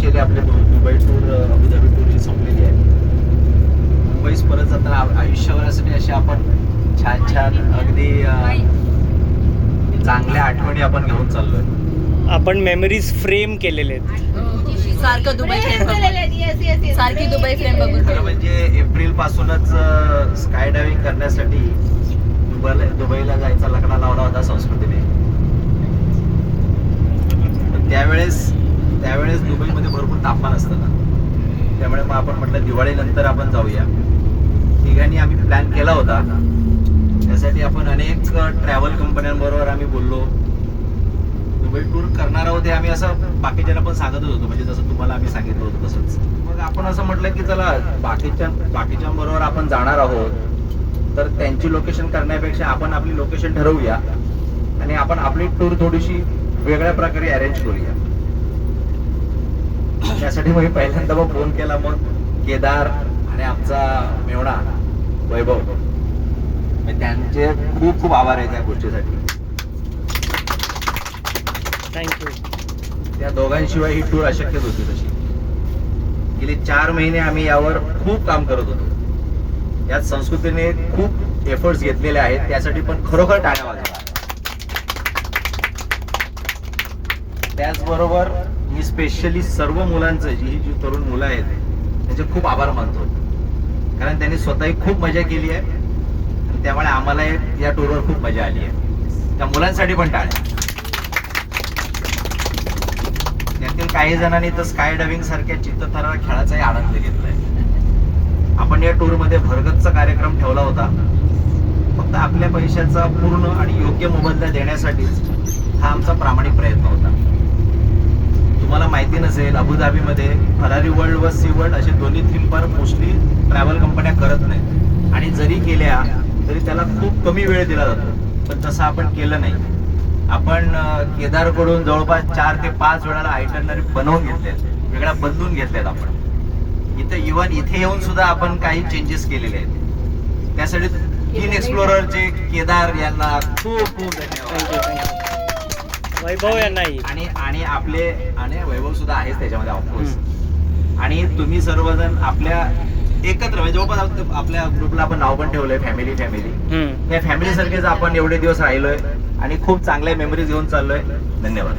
Officially आपले Dubai tour Abu Dhabi tour ही संपलेली आहे. मुंबईस परत जाताना आयुष्यभरासाठी असे आपण छान छान अगदी चांगल्या आठवणी आपण घेऊन चाललोय. आपण मेमरीज फ्रेम केलेले आहेत. सारखं दुबई फ्रेम सारखी दुबई फ्रेम बघून खरं म्हणजे एप्रिल पासूनच स्काय डायव्हिंग करण्यासाठी दुबईला जायचा लकडा लावला होता संस्कृतीने. पण त्यावेळेस दुबईमध्ये भरपूर तापमान असतं ना, त्यामुळे मग आपण म्हटलं दिवाळीनंतर आपण जाऊया. ठिकाणी आम्ही प्लॅन केला होता. त्यासाठी आपण अनेक ट्रॅव्हल कंपन्यांबरोबर आम्ही बोललो. दुबई टूर करणार आहोत हे आम्ही असं बाकीच्यांना पण सांगतच होतो, म्हणजे जसं तुम्हाला आम्ही सांगितलं होतं तसंच. मग आपण असं म्हटलं की चला बाकीच्यांबरोबर आपण जाणार आहोत, तर त्यांची लोकेशन करण्यापेक्षा आपण आपली लोकेशन ठरवूया आणि आपण आपली टूर थोडीशी वेगळ्या प्रकारे अरेंज करूया. त्यासाठी मग पहिल्यांदा मग फोन केला. मग केदार आणि आमचा मेवणा वैभव, त्यांचे खूप खूप आभार आहे त्या गोष्टीसाठी. थँक्यू. त्या दोघांशिवाय ही टूर अशक्यच होती. तशी गेली 4 महिने आम्ही यावर खूप काम करत होतो. यात संस्कृतीने खूप एफर्ट्स घेतलेले आहेत, त्यासाठी पण खरोखर टाळ्या वाजवा. त्याचबरोबर मी स्पेशली सर्व मुलांचं, जी तरुण मुलं आहेत त्यांचे खूप आभार मानतो, कारण त्यांनी स्वतःही खूप मजा केली आहे आणि त्यामुळे आम्हाला या टूरवर खूप मजा आली आहे. त्या मुलांसाठी पण टाळ्या. त्यातील काही जणांनी तर स्काय डायव्हिंग सारख्या चित्तथरार खेळाचाही आनंद घेतलाय. आपण या टूर मध्ये भरगतचा कार्यक्रम ठेवला होता, फक्त आपल्या पैशाचा पूर्ण आणि योग्य मोबदला देण्यासाठीच हा आमचा प्रामाणिक प्रयत्न होता. तुम्हाला माहिती नसेल, अबुधाबीमध्ये फरारी वर्ल्ड व सी वर्ल्ड असे दोन्ही थीम पार्क मोस्टली ट्रॅव्हल कंपन्या करत नाहीत, आणि जरी केल्या तरी त्याला खूप कमी वेळ दिला जातो. पण तसं आपण केलं नाही. आपण केदारकडून जवळपास 4 ते 5 वेळाला आयटनरी बनवून घेतलेत, वेगळ्या बदलून घेतल्यात. आपण इथे येऊन सुद्धा आपण काही चेंजेस केलेले आहेत. त्यासाठी तीन एक्सप्लोररचे केदार यांना खूप खूप धन्यवाद. वैभव यांनाही. आणि आपले वैभव सुद्धा आहेच त्याच्यामध्ये ऑफकोर्स. आणि तुम्ही सर्वजण आपल्या एकत्र, म्हणजे जवळपास आपल्या ग्रुपला आपण नाव पण ठेवलंय फॅमिली. त्या फॅमिली सारखेच आपण एवढे दिवस राहिलोय आणि खूप चांगल्या मेमरीज घेऊन चाललोय. धन्यवाद.